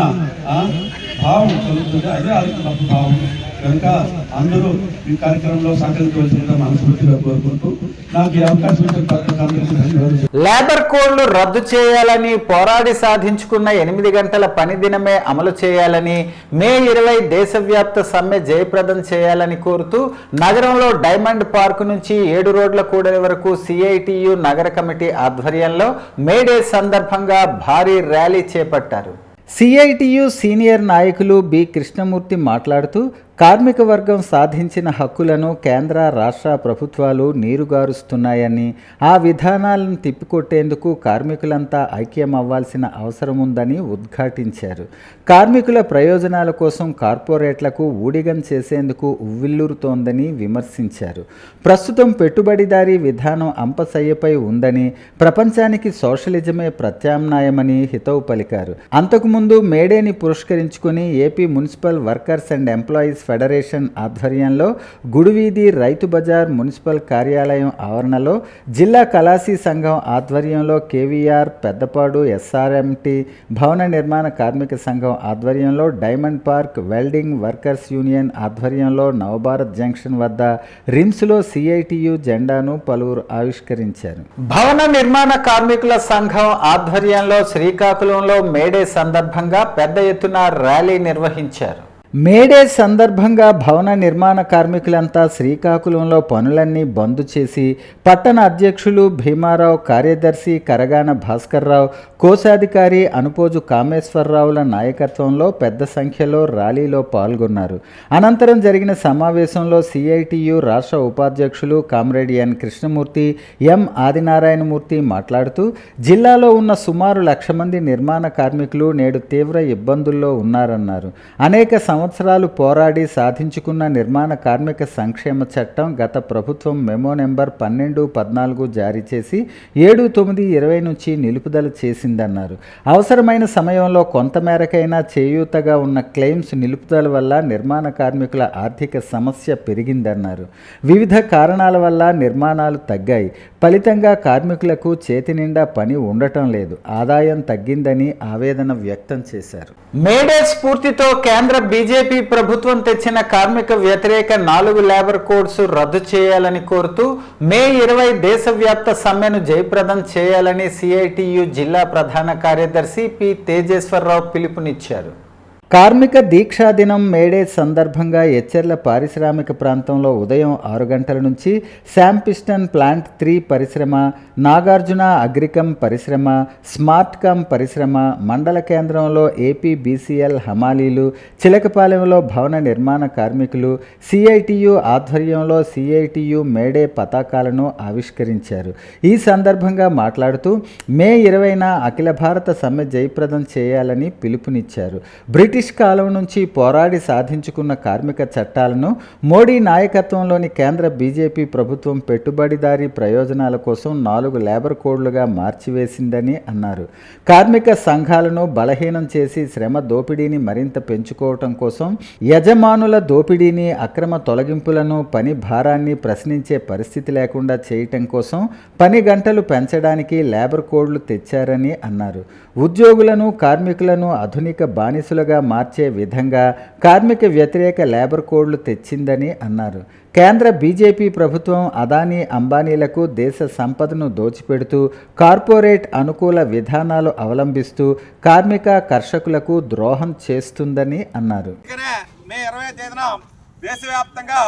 భావం కలుగుతుంది. అదే వాళ్ళకి భావం కనుక అందరూ ఈ కార్యక్రమంలో సహకరించవలసిందిగా మనస్ఫూర్తిగా కోరుకుంటూ నాకు ఈ అవకాశం ఇచ్చిన లేబర్ కోడ్లు రద్దు చేయాలని, పోరాడి సాధించుకున్న 8 గంటల పని దినమే అమలు చేయాలని, మే 20 దేశవ్యాప్త సమ్మె జయప్రదం చేయాలని కోరుతూ నగరంలో డైమండ్ పార్క్ నుంచి 7 రోడ్ల కూడలి వరకు సిఐటియు నగర కమిటీ ఆధ్వర్యంలో మేడే సందర్భంగా భారీ ర్యాలీ చేపట్టారు. సిఐటియు సీనియర్ నాయకులు బి కృష్ణమూర్తి మాట్లాడుతూ కార్మిక వర్గం సాధించిన హక్కులను కేంద్ర రాష్ట్ర ప్రభుత్వాలు నీరుగారుస్తున్నాయని, ఆ విధానాలను తిప్పికొట్టేందుకు కార్మికులంతా ఐక్యమవ్వాల్సిన అవసరం ఉందని ఉద్ఘాటించారు. కార్మికుల ప్రయోజనాల కోసం కార్పొరేట్లకు ఊడిగం చేసేందుకు ఉవ్విళ్లూరుతోందని విమర్శించారు. ప్రస్తుతం పెట్టుబడిదారీ విధానం అంపశయ్యపై ఉందని, ప్రపంచానికి సోషలిజమే ప్రత్యామ్నాయమని హితవు పలికారు. అంతకుముందు మేడేని పురస్కరించుకుని AP municipal workers and employees federation ఆధ్వర్యంలో గుడివీధి రైతు బజార్ మున్సిపల్ కార్యాలయం ఆవరణలో, జిల్లా కళాశీ సంఘం ఆధ్వర్యంలో కేవీఆర్, పెద్దపాడు ఎస్ఆర్ఎంటీ, భవన నిర్మాణ కార్మిక సంఘం ఆధ్వర్యంలో diamond park, welding workers union ఆధ్వర్యంలో నవభారత్ జంక్షన్ వద్ద రిమ్స్లో సిఐటియు జెండాను పలువురు ఆవిష్కరించారు. భవన నిర్మాణ కార్మికుల సంఘం ఆధ్వర్యంలో శ్రీకాకుళంలో మేడే సందర్భంగా పెద్ద ఎత్తున ర్యాలీ నిర్వహించారు. మేడే సందర్భంగా భవన నిర్మాణ కార్మికులంతా శ్రీకాకుళంలో పనులన్నీ బంద్ చేసి పట్టణ అధ్యక్షులు భీమారావు, కార్యదర్శి కరగాన భాస్కర్రావు, కోశాధికారి అనుపోజు కామేశ్వరరావుల నాయకత్వంలో పెద్ద సంఖ్యలో ర్యాలీలో పాల్గొన్నారు. అనంతరం జరిగిన సమావేశంలో సిఐటియు రాష్ట్ర ఉపాధ్యక్షులు కామ్రేడ్ ఎన్ కృష్ణమూర్తి, ఎం ఆదినారాయణమూర్తి మాట్లాడుతూ, జిల్లాలో ఉన్న సుమారు 1,00,000 మంది నిర్మాణ కార్మికులు నేడు తీవ్ర ఇబ్బందుల్లో ఉన్నారన్నారు. అనేక సంవత్సరాలు పోరాడి సాధించుకున్న నిర్మాణ కార్మిక సంక్షేమ చట్టం గత ప్రభుత్వం మెమో నెంబర్ 1214 జారీ చేసి 7/9/20 నుంచి నిలుపుదల చేసిందన్నారు. అవసరమైన సమయంలో కొంతమేరకైనా చేయూతగా ఉన్న క్లెయిమ్స్ నిలుపుదల వల్ల నిర్మాణ కార్మికుల ఆర్థిక సమస్య పెరిగిందన్నారు. వివిధ కారణాల వల్ల నిర్మాణాలు తగ్గాయి. ఫలితంగా కార్మికులకు చేతి నిండా పని ఉండటం లేదు, ఆదాయం తగ్గిందని ఆవేదన వ్యక్తం చేశారు. మేడే స్ఫూర్తితో కేంద్ర బీజేపీ ప్రభుత్వం తెచ్చిన కార్మిక వ్యతిరేక 4 లేబర్ కోడ్స్ రద్దు చేయాలని కోరుతూ మే 20 దేశవ్యాప్త సమ్మెను జయప్రదం చేయాలని సిఐటియు జిల్లా ప్రధాన కార్యదర్శి పి తేజేశ్వరరావు పిలుపునిచ్చారు. కార్మిక దీక్షా దినం మేడే సందర్భంగా ఎచ్చెర్ల పారిశ్రామిక ప్రాంతంలో ఉదయం 6 గంటల నుంచి శాంపిస్టన్ ప్లాంట్ 3 పరిశ్రమ, నాగార్జున అగ్రికమ్ పరిశ్రమ, స్మార్ట్కమ్ పరిశ్రమ, మండల కేంద్రంలో ఏపీ బీసీఎల్ హమాలీలు, చిలకపాలెంలో భవన నిర్మాణ కార్మికులు సిఐటియు ఆధ్వర్యంలో సిఐటియు మేడే పతాకాలను ఆవిష్కరించారు. ఈ సందర్భంగా మాట్లాడుతూ మే 20న అఖిల భారత సమ్మె జయప్రదం చేయాలని పిలుపునిచ్చారు. బ్రిటిష్ కాలం నుంచి పోరాడి సాధించుకున్న కార్మిక చట్టాలను మోడీ నాయకత్వంలోని కేంద్ర బీజేపీ ప్రభుత్వం పెట్టుబడిదారీ ప్రయోజనాల కోసం 4 లేబర్ కోడ్లుగా మార్చివేసిందని అన్నారు. కార్మిక సంఘాలను బలహీనం చేసి శ్రమ దోపిడీని మరింత పెంచుకోవటం కోసం యజమానుల దోపిడీని, అక్రమ తొలగింపులను, పని భారాన్ని ప్రశ్నించే పరిస్థితి లేకుండా చేయటం కోసం పని గంటలు పెంచడానికి లేబర్ కోడ్లు తెచ్చారని అన్నారు. ఉద్యోగులను, కార్మికులను ఆధునిక బానిసులుగా మార్చే విధంగా కార్మిక వ్యతిరేక లేబర్ కోడ్లు తెచ్చిందని అన్నారు. కేంద్ర బీజేపీ ప్రభుత్వం అదానీ, అంబానీలకు దేశ సంపదను దోచిపెడుతూ కార్పొరేట్ అనుకూల విధానాలు అవలంబిస్తూ కార్మిక, కర్షకులకు ద్రోహం చేస్తుందని అన్నారు. మే 20వ తేదీన దేశవ్యాప్తంగా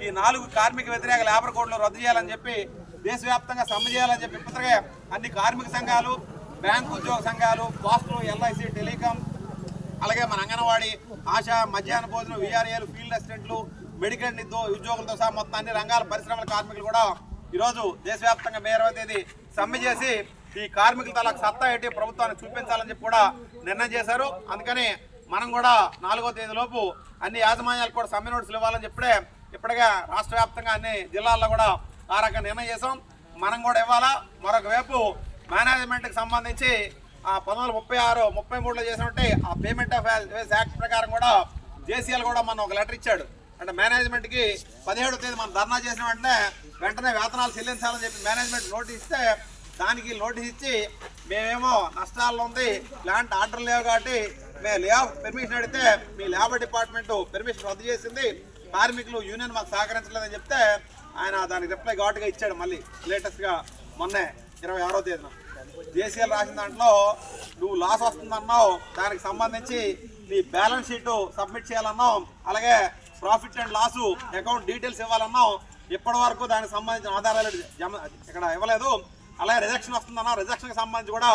ఈ 4 కార్మిక వ్యతిరేక లేబర్ కోడ్లు రద్దు చేయాలని చెప్పి దేశవ్యాప్తంగా సమ్మె చేయాలని చెప్పి ఇప్పటికే అన్ని కార్మిక సంఘాలు, బ్యాంకు ఉద్యోగ సంఘాలు, పోస్టులు, ఎల్ఐసి, టెలికాం, అలాగే మన అంగన్వాడీ, ఆశా, మధ్యాహ్న భోజనం, వీఆర్ఏలు, ఫీల్డ్ అసిస్టెంట్లు, మెడికల్ ఉద్యోగులతో సహా మొత్తం అన్ని రంగాల పరిశ్రమల కార్మికులు కూడా ఈరోజు దేశవ్యాప్తంగా మే 20వ తేదీ సమ్మె చేసి ఈ కార్మికుల తలకు సత్తా ఏంటి ప్రభుత్వానికి చూపించాలని చెప్పి కూడా నిర్ణయం చేశారు. అందుకని మనం కూడా 4వ తేదీలోపు అన్ని యాజమాన్యాలకు కూడా సమ్మె నోటీసులు ఇవ్వాలని చెప్పి ఇప్పటికే రాష్ట్ర వ్యాప్తంగా అన్ని జిల్లాల్లో కూడా ఆ రకంగా నిర్ణయం చేసాం. మనం కూడా ఇవ్వాలా. మరొక వైపు మేనేజ్మెంట్కి సంబంధించి 1936-33లో చేసినట్టే ఆ పేమెంట్ ఆఫ్ వేజ్ యాక్ట్ ప్రకారం కూడా జేసీఎల్ కూడా మనం ఒక లెటర్ ఇచ్చాడు. అంటే మేనేజ్మెంట్కి 17వ తేదీ మనం ధర్నా చేసిన వెంటనే వేతనాలు చెల్లించాలని చెప్పి మేనేజ్మెంట్ నోటీస్ ఇస్తే దానికి నోటీస్ ఇచ్చి మేమేమో నష్టాల్లో ఉంది, ప్లాంట్ ఆర్డర్ లేవు కాబట్టి మేము లే ఆఫ్ పెర్మిషన్ అడిగితే మీ లేబర్ డిపార్ట్మెంట్ పెర్మిషన్ రద్దు చేసింది, కార్మికులు యూనియన్ మాకు సహకరించలేదని చెప్తే ఆయన దానికి రిప్లై ఘాటుగా ఇచ్చాడు. మళ్ళీ లేటెస్ట్గా మొన్నే 26వ తేదీన జేసీఎల్ రాసిన దాంట్లో నువ్వు లాస్ వస్తుందన్నావు, దానికి సంబంధించి నీ బ్యాలెన్స్ షీటు సబ్మిట్ చేయాలన్నావు, అలాగే profit and loss account details ఇవ్వాలన్నావు. ఇప్పటి వరకు దానికి సంబంధించిన ఆధారాలు ఇక్కడ ఇవ్వలేదు. అలాగే రిజెక్షన్ వస్తుందన్నా, రిజెక్షన్కి సంబంధించి కూడా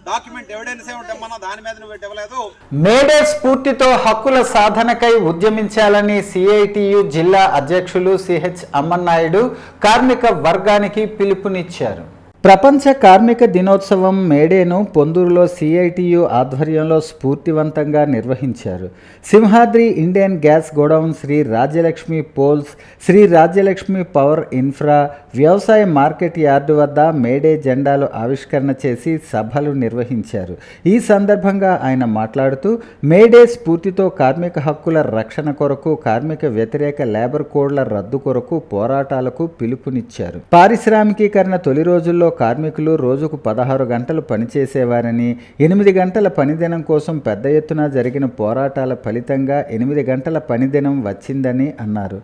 డాక్యుమెంట్ ఎవిడెన్స్ ఏమిటమ్మన్నా దాని మీద నువ్వు ఇవ్వలేదు. మేడే స్ఫూర్తితో హక్కుల సాధనకై ఉద్యమించాలని సిఐటియు జిల్లా అధ్యక్షులు సిహెచ్ అమ్మన్నాయుడు కార్మిక వర్గానికి పిలుపునిచ్చారు. ప్రపంచ కార్మిక దినోత్సవం మేడేను పొందూరులో సిఐటియు ఆధ్వర్యంలో స్ఫూర్తివంతంగా నిర్వహించారు. Simhadri Indian gas godown, Sri Rajyalakshmi poles, Sri Rajyalakshmi power infra, వ్యవసాయ మార్కెట్ యార్డు వద్ద మేడే జెండాలు ఆవిష్కరణ చేసి సభలు నిర్వహించారు. ఈ సందర్భంగా ఆయన మాట్లాడుతూ మేడే స్ఫూర్తితో కార్మిక హక్కుల రక్షణ కొరకు, కార్మిక వ్యతిరేక లేబర్ కోడ్ల రద్దు కొరకు పోరాటాలకు పిలుపునిచ్చారు. పారిశ్రామికీకరణ తొలి రోజుల్లో కార్మికులు రోజుకు 16 గంటలు పనిచేసేవారని, 8 గంటల పనిదినం కోసం పెద్ద ఎత్తున జరిగిన పోరాటాల ఫలితంగా 8 గంటల పనిదినం వచ్చిందని అన్నారు.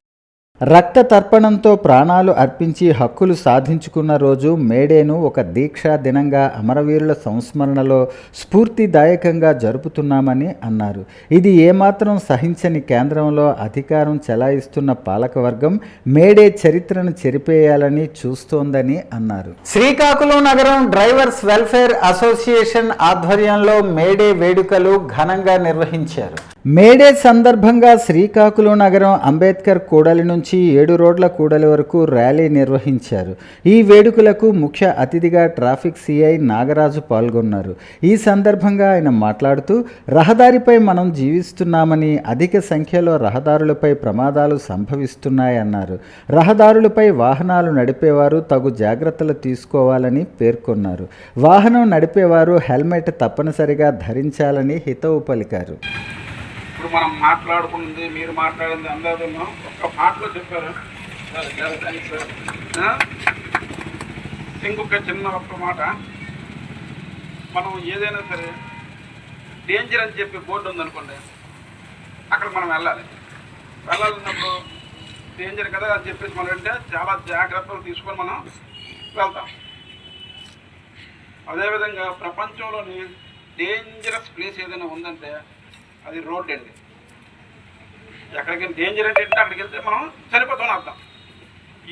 రక్త తర్పణంతో ప్రాణాలు అర్పించి హక్కులు సాధించుకున్న రోజు మేడేను ఒక దీక్షా దినంగా అమరవీరుల సంస్మరణలో స్ఫూర్తిదాయకంగా జరుపుతున్నామని అన్నారు. ఇది ఏమాత్రం సహించని కేంద్రంలో అధికారం చెలాయిస్తున్న పాలకవర్గం మేడే చరిత్రను చెరిపేయాలని చూస్తోందని అన్నారు. శ్రీకాకుళం నగరం డ్రైవర్స్ వెల్ఫేర్ అసోసియేషన్ ఆధ్వర్యంలో మేడే వేడుకలు ఘనంగా నిర్వహించారు. మేడే సందర్భంగా శ్రీకాకుళం నగరం అంబేద్కర్ కూడలి నుంచి 7 రోడ్ల కూడలి వరకు ర్యాలీ నిర్వహించారు. ఈ వేడుకలకు ముఖ్య అతిథిగా ట్రాఫిక్ సిఐ నాగరాజు పాల్గొన్నారు. ఈ సందర్భంగా ఆయన మాట్లాడుతూ రహదారిపై మనం జీవిస్తున్నామని, అధిక సంఖ్యలో రహదారులపై ప్రమాదాలు సంభవిస్తున్నాయన్నారు. రహదారులపై వాహనాలు నడిపేవారు తగు జాగ్రత్తలు తీసుకోవాలని పేర్కొన్నారు. వాహనం నడిపేవారు హెల్మెట్ తప్పనిసరిగా ధరించాలని హితవు పలికారు. ఇప్పుడు మనం మాట్లాడుకుంది, మీరు మాట్లాడింది అందరూ ఒక్క మాటలో చెప్పారు. ఇంకొక చిన్న ఒక్క మాట, మనం ఏదైనా సరే డేంజర్ అని చెప్పి బోర్డు ఉందనుకోండి, అక్కడ మనం వెళ్ళాలన్నప్పుడు డేంజర్ కదా అని చెప్పేసి మనం అంటే చాలా జాగ్రత్తలు తీసుకొని మనం వెళ్తాం. అదేవిధంగా ప్రపంచంలోని డేంజరస్ ప్లేస్ ఏదైనా ఉందంటే అది రోడ్ అండి. ఎక్కడికైనా డేంజర్ అంటే అక్కడికి వెళ్తే మనం చనిపోతామని అర్థం.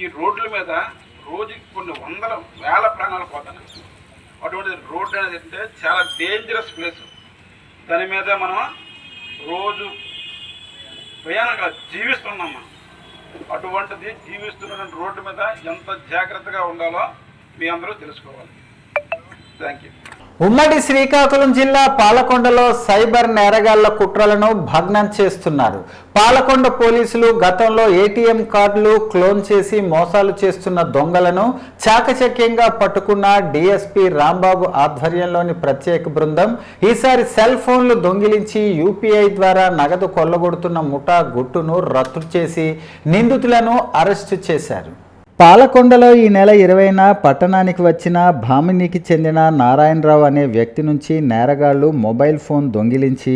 ఈ రోడ్ల మీద రోజుకి కొన్ని వందల వేల ప్రాణాలు పోతాయి. అటువంటి రోడ్ అనేది అంటే చాలా డేంజరస్ ప్లేస్. దాని మీద మనం రోజు ప్రయాణంగా జీవిస్తున్నాం. మనం అటువంటిది జీవిస్తున్న రోడ్డు మీద ఎంత జాగ్రత్తగా ఉండాలో మీ అందరూ తెలుసుకోవాలి. Thank you. ఉమ్మడి శ్రీకాకుళం జిల్లా పాలకొండలో సైబర్ నేరగాళ్ల కుట్రలను భగ్నం చేస్తున్నారు. పాలకొండ పోలీసులు గతంలో ఏటీఎం కార్డులు క్లోన్ చేసి మోసాలు చేస్తున్న దొంగలను చాకచక్యంగా పట్టుకున్న డిఎస్పీ రాంబాబు ఆధ్వర్యంలోని ప్రత్యేక బృందం ఈసారి సెల్ ఫోన్లు దొంగిలించి యూపీఐ ద్వారా నగదు కొల్లగొడుతున్న ముఠా గుట్టును రద్దు చేసి నిందితులను అరెస్టు చేశారు. పాలకొండలో ఈ నెల 20న పట్టణానికి వచ్చిన భామినికి చెందిన నారాయణరావు అనే వ్యక్తి నుంచి నేరగాళ్లు మొబైల్ ఫోన్ దొంగిలించి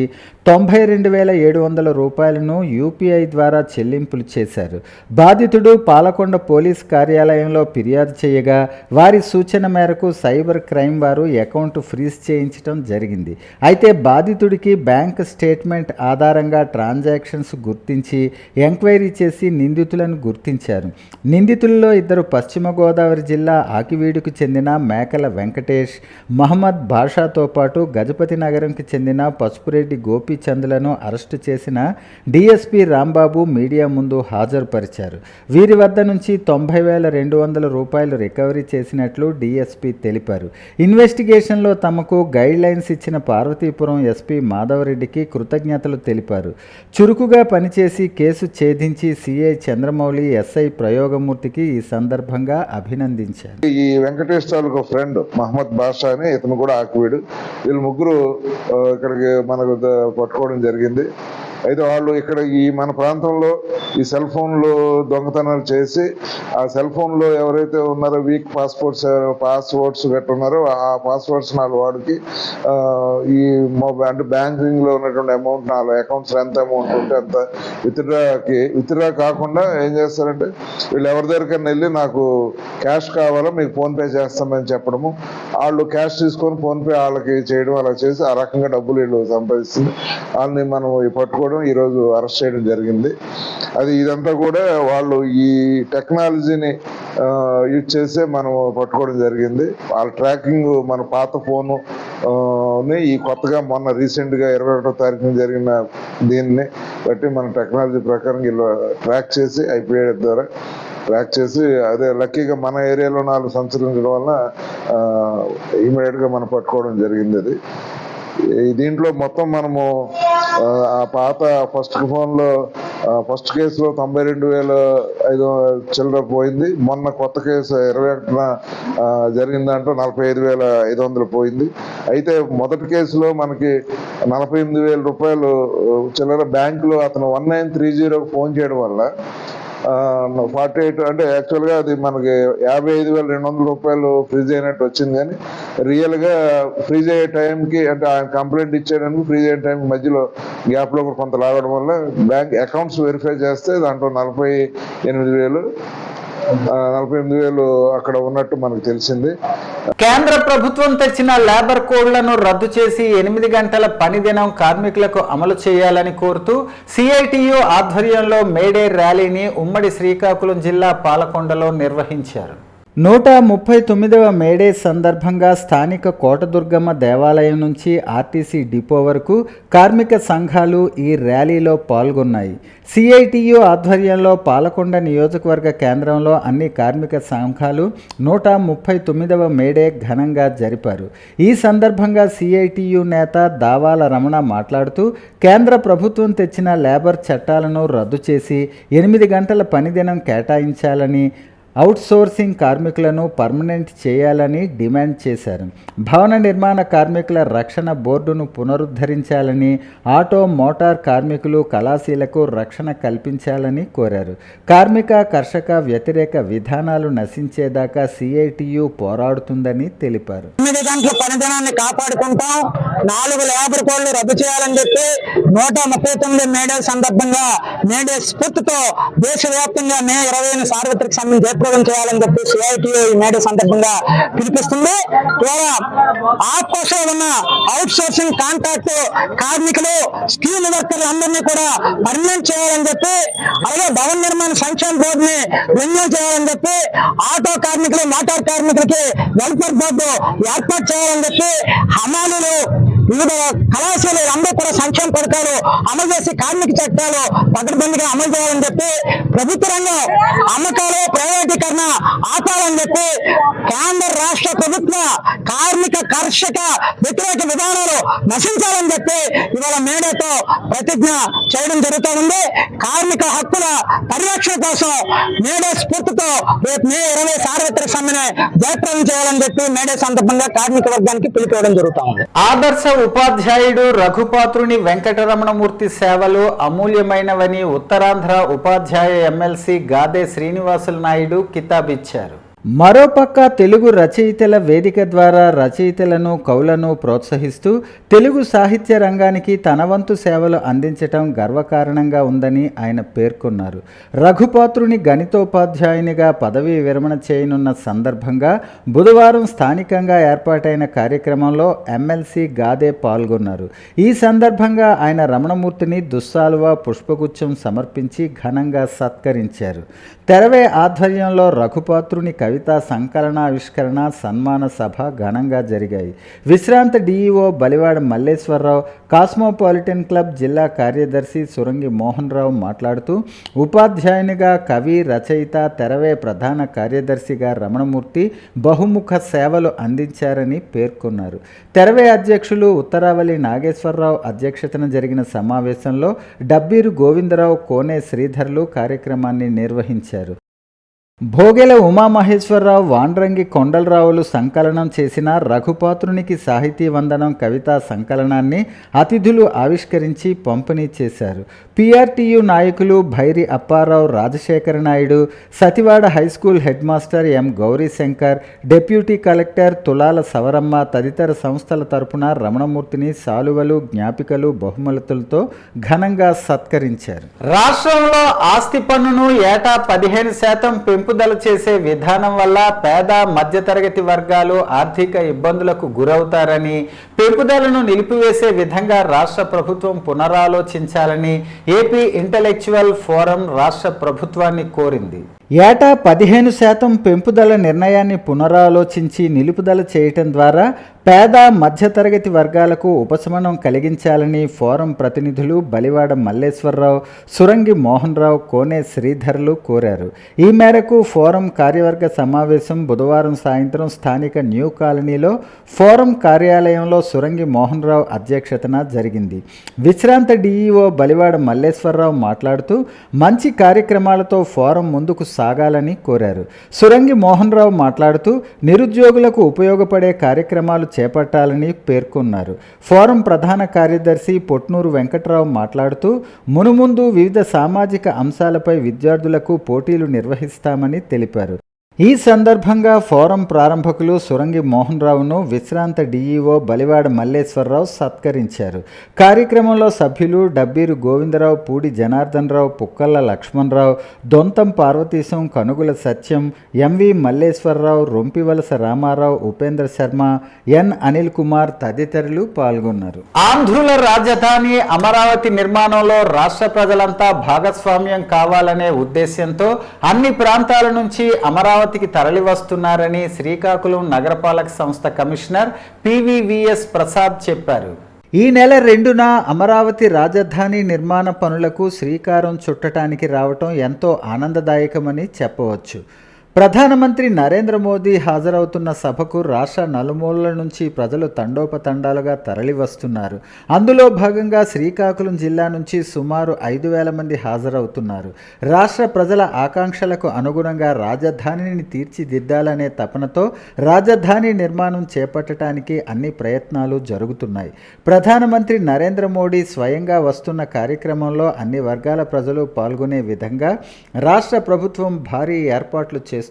92,700 రూపాయలను యూపీఐ ద్వారా చెల్లింపులు చేశారు. బాధితుడు పాలకొండ పోలీస్ కార్యాలయంలో ఫిర్యాదు చేయగా వారి సూచన మేరకు సైబర్ క్రైమ్ వారు అకౌంట్ ఫ్రీజ్ చేయించడం జరిగింది. అయితే బాధితుడికి బ్యాంక్ స్టేట్మెంట్ ఆధారంగా ట్రాన్సాక్షన్స్ గుర్తించి ఎంక్వైరీ చేసి నిందితులను గుర్తించారు. నిందితుల్లో ఇద్దరు పశ్చిమ గోదావరి జిల్లా ఆకివీడుకు చెందిన మేకల వెంకటేష్, మహమ్మద్ బాషాతో పాటు గజపతి నగరంకి చెందిన పసుపురెడ్డి గోపీచంద్లను అరెస్టు చేసిన డిఎస్పీ రాంబాబు మీడియా ముందు హాజరుపరిచారు. వీరి వద్ద నుంచి 90,200 రూపాయలు రికవరీ చేసినట్లు డిఎస్పీ తెలిపారు. ఇన్వెస్టిగేషన్లో తమకు గైడ్ లైన్స్ ఇచ్చిన పార్వతీపురం ఎస్పీ మాధవరెడ్డికి కృతజ్ఞతలు తెలిపారు. చురుకుగా పనిచేసి కేసు ఛేదించి సిఐ చంద్రమౌళి, ఎస్ఐ ప్రయోగమూర్తికి ఈ సందర్భంగా అభినందించారు. ఈ వెంకటేష్ తాలూకు ఫ్రెండ్ మహమ్మద్ బాషా అని, ఇతను కూడా ఆకివీడు, వీళ్ళు ముగ్గురు ఇక్కడికి మనకు పట్టుకోవడం జరిగింది. అయితే వాళ్ళు ఇక్కడ ఈ మన ప్రాంతంలో ఈ సెల్ ఫోన్లు దొంగతనాలు చేసి ఆ సెల్ ఫోన్లో ఎవరైతే ఉన్నారో వీక్ పాస్వర్డ్స్ గట్రా ఉన్నారో ఆ పాస్వర్డ్స్ 4 వాడికి ఈ అంటే బ్యాంకింగ్లో ఉన్నటువంటి అమౌంట్ 4 అకౌంట్స్లో ఎంత అమౌంట్ ఉంటే అంత విత్డ్రా కాకుండా ఏం చేస్తారంటే వీళ్ళు ఎవరి దగ్గరికైనా వెళ్ళి నాకు క్యాష్ కావాలా మీకు ఫోన్పే చేస్తామని చెప్పడము, వాళ్ళు క్యాష్ తీసుకొని ఫోన్పే వాళ్ళకి చేయడం, అలా చేసి ఆ రకంగా డబ్బులు వీళ్ళు సంపాదిస్తుంది. వాళ్ళని మనం పట్టుకోవడం ఈరోజు అరెస్ట్ చేయడం జరిగింది. అది ఇదంతా కూడా వాళ్ళు ఈ టెక్నాలజీని యూజ్ చేసే మనం పట్టుకోవడం జరిగింది. వాళ్ళ ట్రాకింగ్ మన పాత ఫోను ఈ కొత్తగా మొన్న రీసెంట్గా 21వ తారీఖున జరిగిన దీన్ని బట్టి మన టెక్నాలజీ ప్రకారం ఇలా ట్రాక్ చేసి ఐపీఐ ద్వారా ట్రాక్ చేసి అదే లక్కీగా మన ఏరియాలో 4 సంచరించడం వల్ల ఇమీడియట్గా మనం పట్టుకోవడం జరిగింది. అది దీంట్లో మొత్తం మనము ఆ పాత ఫస్ట్ కేసులో 92,500 చిల్లర పోయింది. మొన్న కొత్త కేసు 21న జరిగిన దాంట్లో 45,500 పోయింది. అయితే మొదటి కేసులో మనకి 48,000 రూపాయలు చిల్లర బ్యాంకులో అతను 1930 ఫోన్ చేయడం వల్ల 48 అంటే యాక్చువల్గా అది మనకి 55,200 రూపాయలు ఫ్రీజ్ అయినట్టు వచ్చింది. కానీ రియల్గా ఫ్రీజ్ అయ్యే టైంకి అంటే ఆయన కంప్లైంట్ ఇచ్చేయడానికి ఫ్రీజ్ అయ్యే టైంకి మధ్యలో గ్యాప్లో కూడా కొంత లాగడం వల్ల బ్యాంక్ అకౌంట్స్ వెరిఫై చేస్తే దాంట్లో 48,000 అక్కడ ఉన్నట్టు మనకు తెలిసింది. కేంద్ర ప్రభుత్వం తెచ్చిన లేబర్ కోడ్లను రద్దు చేసి 8 గంటల పని దినం కార్మికులకు అమలు చేయాలని కోరుతూ సిఐటియు ఆధ్వర్యంలో మేడే ర్యాలీని ఉమ్మడి శ్రీకాకుళం జిల్లా పాలకొండలో నిర్వహించారు. 139వ మేడే సందర్భంగా స్థానిక కోటదుర్గమ్మ దేవాలయం నుంచి ఆర్టీసీ డిపో వరకు కార్మిక సంఘాలు ఈ ర్యాలీలో పాల్గొన్నాయి. సిఐటియు ఆధ్వర్యంలో పాలకొండ నియోజకవర్గ కేంద్రంలో అన్ని కార్మిక సంఘాలు 139వ మేడే ఘనంగా జరిపారు. ఈ సందర్భంగా సిఐటియు నేత దావాల రమణ మాట్లాడుతూ కేంద్ర ప్రభుత్వం తెచ్చిన లేబర్ చట్టాలను రద్దు చేసి 8 గంటల పనిదినం కేటాయించాలని, అవుట్సోర్సింగ్ కార్మికులను పర్మనెంట్ చేయాలని డిమాండ్ చేశారు. భవన నిర్మాణ కార్మికుల రక్షణ బోర్డును పునరుద్ధరించాలని, ఆటో మోటార్ కార్మికులు కళాశీలకు రక్షణ కల్పించాలని కోరారు. కార్మిక కర్షక వ్యతిరేక విధానాలు నశించేదాకా సిఐటియు పోరాడుతుందని తెలిపారు. 8 గంటల పనిదినాన్ని కాపాడుకుంటాం, 4 లేబర్ కోడ్లు రద్దు చేయాలని చెప్పి 139 మేడే సందర్భంగా మేడే స్ఫూర్తితో దేశవ్యాప్తంగా మే 20 సార్వత్రిక సమ్మెను జయప్రదం చేయాలని చెప్పి సిఐటియు ఈ మేడే సందర్భంగా పిలిపిస్తుంది. ద్వారా ఆఫ్కోర్స్లో ఉన్న అవుట్ సోర్సింగ్ కాంట్రాక్ట్ కార్మికులు, స్కీమ్ వర్కర్లు అందరినీ కూడా పర్మనెంట్ చేయాలని చెప్పి, అలాగే భవన నిర్మాణ సంక్షేమ బోర్డుని రెన్యూ చేయాలని చెప్పి, ఆటో కార్మికులు మోటార్ కార్మికులకి వెల్ఫేర్ బోర్డు ఏర్పాటు చేయాలని చెప్పి, హమాలీలు వివిధ కళాశాలలు అందరూ కూడా సంక్షేమ పథకాలు అమలు చేసి కార్మిక చట్టాలు పకడ్బందీగా అమలు చేయాలని చెప్పి, ప్రభుత్వ రంగం అమ్మకాలు ప్రైవేటీకరణ ఆపాలని చెప్పి, కేంద్ర రాష్ట్ర ప్రభుత్వ కార్మిక కర్షక వ్యతిరేక విధానాలు నశించాలని చెప్పి ఇవాళ మేడేతో ప్రతిజ్ఞ చేయడం జరుగుతూ ఉంది. కార్మిక హక్కుల పరిరక్షణ కోసం మేడే స్ఫూర్తితో రేపు మే 20 సార్వత్రిక సమ్మెను జయప్రదం చేయాలని చెప్పి మేడే సందర్భంగా కార్మిక వర్గానికి పిలుపుకోవడం జరుగుతూ ఉంది. ఆదర్శ ఉపాధ్యాయుడు రఘుపాత్రుని వెంకటరమణమూర్తి సేవలు అమూల్యమైనవని ఉత్తరాంధ్ర ఉపాధ్యాయ ఎమ్మెల్సీ గాదే శ్రీనివాసులు నాయుడు కితాబిచ్చారు. మరోపక్క తెలుగు రచయితల వేదిక ద్వారా రచయితలను, కవులను ప్రోత్సహిస్తూ తెలుగు సాహిత్య రంగానికి తన వంతు సేవలు అందించటం గర్వకారణంగా ఉందని ఆయన పేర్కొన్నారు. రఘుపాత్రుని గణితోపాధ్యాయునిగా పదవీ విరమణ చేయనున్న సందర్భంగా బుధవారం స్థానికంగా ఏర్పాటైన కార్యక్రమంలో ఎమ్మెల్సీ గాదే పాల్గొన్నారు. ఈ సందర్భంగా ఆయన రమణమూర్తిని దుస్సాలువా, పుష్పగుచ్చం సమర్పించి ఘనంగా సత్కరించారు. తెరవే ఆధ్వర్యంలో రఘుపాత్రుని కవితా సంకలనావిష్కరణ, సన్మాన సభ ఘనంగా జరిగాయి. విశ్రాంత DEO Balivada Malleswara Rao, cosmopolitan club జిల్లా కార్యదర్శి సురంగి మోహన్ రావు మాట్లాడుతూ ఉపాధ్యాయునిగా, కవి, రచయిత, తెరవే ప్రధాన కార్యదర్శిగా రమణమూర్తి బహుముఖ సేవలు అందించారని పేర్కొన్నారు. తెరవే అధ్యక్షులు ఉత్తరావళి నాగేశ్వరరావు అధ్యక్షతన జరిగిన సమావేశంలో డబ్బీరు గోవిందరావు, కోనే శ్రీధర్లు కార్యక్రమాన్ని నిర్వహించారు. భోగెల ఉమామహేశ్వరరావు, వాండ్రంగి కొండలరావులు సంకలనం చేసిన రఘుపాత్రునికి సాహితీ వందనం కవితా సంకలనాన్ని అతిథులు ఆవిష్కరించి పంపిణీ చేశారు. పిఆర్టీయు నాయకులు Bhairi Apparao, Rajasekhara Naidu, Sathivada high school head master ఎం గౌరీశంకర్, డిప్యూటీ కలెక్టర్ తులాల సవరమ్మ తదితర సంస్థల తరపున రమణమూర్తిని సాలువలు, జ్ఞాపికలు, బహుమతులతో ఘనంగా సత్కరించారు. రాష్ట్రంలో ఆస్తి పన్నును ఏటా 15% పెంపు పెంపుదల చేసే విధానం వల్ల పేద మధ్యతరగతి వర్గాలు ఆర్థిక ఇబ్బందులకు గురవుతారని, పెంపుదలను నిలిపివేసే విధంగా రాష్ట్ర ప్రభుత్వం పునరాలోచించాలని ఏపీ ఇంటలెక్చువల్ ఫోరం రాష్ట్ర ప్రభుత్వాన్ని కోరింది. ఏటా 15% పెంపుదల నిర్ణయాన్ని పునరాలోచించి నిలుపుదల చేయటం ద్వారా పేద మధ్యతరగతి వర్గాలకు ఉపశమనం కలిగించాలని ఫోరం ప్రతినిధులు బలివాడ మల్లేశ్వరరావు, సురంగి మోహన్ రావు, కోనే శ్రీధర్లు కోరారు. ఈ మేరకు ఫోరం కార్యవర్గ సమావేశం బుధవారం సాయంత్రం స్థానిక న్యూ కాలనీలో ఫోరం కార్యాలయంలో సురంగి మోహన్ రావు అధ్యక్షతన జరిగింది. విశ్రాంత డీఈఓ బలివాడ మల్లేశ్వరరావు మాట్లాడుతూ మంచి కార్యక్రమాలతో ఫోరం ముందుకు సాగాలని కోరారు. సురంగి మోహన్ రావు మాట్లాడుతూ నిరుద్యోగులకు ఉపయోగపడే కార్యక్రమాలు చేపట్టాలని పేర్కొన్నారు. ఫోరం ప్రధాన కార్యదర్శి పొట్నూరు వెంకట్రావు మాట్లాడుతూ మునుముందు వివిధ సామాజిక అంశాలపై విద్యార్థులకు పోటీలు నిర్వహిస్తామని తెలిపారు. ఈ సందర్భంగా ఫోరం ప్రారంభకులు సురంగి మోహన్ రావును విశ్రాంత డీఈఓ బలివాడ మల్లేశ్వరరావు సత్కరించారు. కార్యక్రమంలో సభ్యులు డబ్బీరు గోవిందరావు, పూడి జనార్దన్ రావు, పుక్కల్ల లక్ష్మణరావు, దొంతం పార్వతీశం, కనుగుల సత్యం, ఎంవి మల్లేశ్వరరావు, రొంపివలస రామారావు, ఉపేంద్ర శర్మ, ఎన్ అనిల్ కుమార్ తదితరులు పాల్గొన్నారు. ఆంధ్రుల రాజధాని అమరావతి నిర్మాణంలో రాష్ట్ర ప్రజలంతా భాగస్వామ్యం కావాలనే ఉద్దేశ్యంతో అన్ని ప్రాంతాల నుంచి అమరావతి తరలి వస్తున్నారని శ్రీకాకుళం నగరపాలక సంస్థ కమిషనర్ పివివిఎస్ ప్రసాద్ చెప్పారు. ఈ నెల 2న అమరావతి రాజధాని నిర్మాణ పనులకు శ్రీకారం చుట్టడానికి రావటం ఎంతో ఆనందదాయకమని చెప్పవచ్చు. ప్రధానమంత్రి నరేంద్ర మోదీ హాజరవుతున్న సభకు రాష్ట్ర నలుమూలల నుంచి ప్రజలు తండోపతండాలుగా తరలి వస్తున్నారు. అందులో భాగంగా శ్రీకాకుళం జిల్లా నుంచి సుమారు 5,000 మంది హాజరవుతున్నారు. రాష్ట్ర ప్రజల ఆకాంక్షలకు అనుగుణంగా రాజధానిని తీర్చిదిద్దాలనే తపనతో రాజధాని నిర్మాణం చేపట్టడానికి అన్ని ప్రయత్నాలు జరుగుతున్నాయి. ప్రధానమంత్రి నరేంద్ర మోడీ స్వయంగా వస్తున్న కార్యక్రమంలో అన్ని వర్గాల ప్రజలు పాల్గొనే విధంగా రాష్ట్ర ప్రభుత్వం భారీ ఏర్పాట్లు చేస్తున్నారు.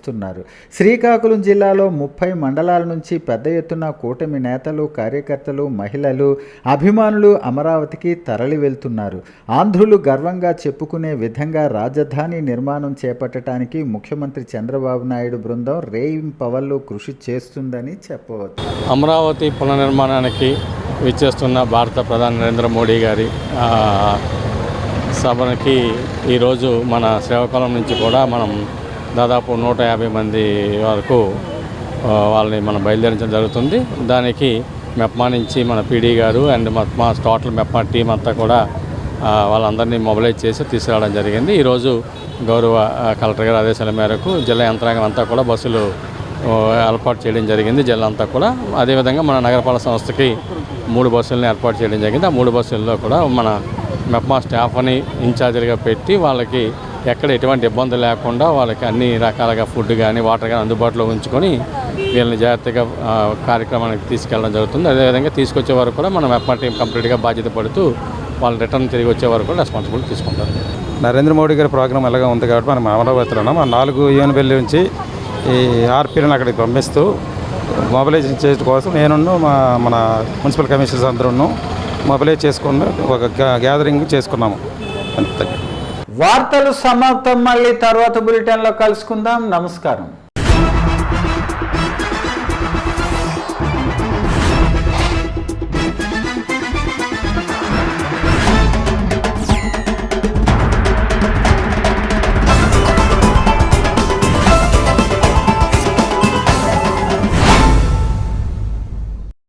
శ్రీకాకుళం జిల్లాలో 30 మండలాల నుంచి పెద్ద ఎత్తున కూటమి నేతలు, కార్యకర్తలు, మహిళలు, అభిమానులు అమరావతికి తరలి వెళ్తున్నారు. ఆంధ్రులు గర్వంగా చెప్పుకునే విధంగా రాజధాని నిర్మాణం చేపట్టడానికి ముఖ్యమంత్రి చంద్రబాబు నాయుడు బృందం రేయింపవళ్లు కృషి చేస్తుందని చెప్పవచ్చు. అమరావతి పునర్నిర్మాణానికి విచ్చేస్తున్న భారత ప్రధాని నరేంద్ర మోడీ గారి సభకి ఈరోజు మన శ్రీకాకుళం నుంచి కూడా మనం దాదాపు 150 మంది వరకు వాళ్ళని మనం బయలుదేరించడం జరుగుతుంది. దానికి మెప్మా నుంచి మన పీడీ గారు and MEPMA total MEPMA team అంతా కూడా వాళ్ళందరినీ మొబిలైజ్ చేసి తీసుకురావడం జరిగింది. ఈరోజు గౌరవ కలెక్టర్ గారి ఆదేశాల మేరకు జిల్లా యంత్రాంగం అంతా కూడా బస్సులు ఏర్పాటు చేయడం జరిగింది. జిల్లా అంతా కూడా అదేవిధంగా మన నగరపాలక సంస్థకి 3 బస్సులను ఏర్పాటు చేయడం జరిగింది. ఆ 3 బస్సుల్లో కూడా మన మెప్మా స్టాఫ్ని ఇన్ఛార్జీలుగా పెట్టి వాళ్ళకి ఎక్కడ ఎటువంటి ఇబ్బంది లేకుండా వాళ్ళకి అన్ని రకాలుగా ఫుడ్ కానీ వాటర్ కానీ అందుబాటులో ఉంచుకొని వీళ్ళని జాగ్రత్తగా కార్యక్రమానికి తీసుకెళ్ళడం జరుగుతుంది. అదేవిధంగా తీసుకొచ్చే వరకు కూడా మనం మెప్మా టీం కంప్లీట్గా బాధ్యత పడుతూ వాళ్ళు రిటర్న్ తిరిగి వచ్చే వరకు కూడా రెస్పాన్సిబిలిటీ తీసుకుంటారు. నరేంద్ర మోడీ గారి ప్రోగ్రాం ఎలాగా ఉంది కాబట్టి మనం అమరావతిలో ఉన్నాం. 4 యూనిబెల్లి నుంచి ఈ ఆర్పీలను అక్కడికి పంపిస్తూ మొబిలైజేషన్ చేయడం కోసం నేను మన మున్సిపల్ కమిషనర్స్ అందరూ మొబిలైజ్ చేసుకుని ఒక గ్యాదరింగ్ చేసుకున్నాము. వార్తలు సమాప్తం. మళ్ళీ తర్వాత బులెటిన్లో కలుసుకుందాం. నమస్కారం.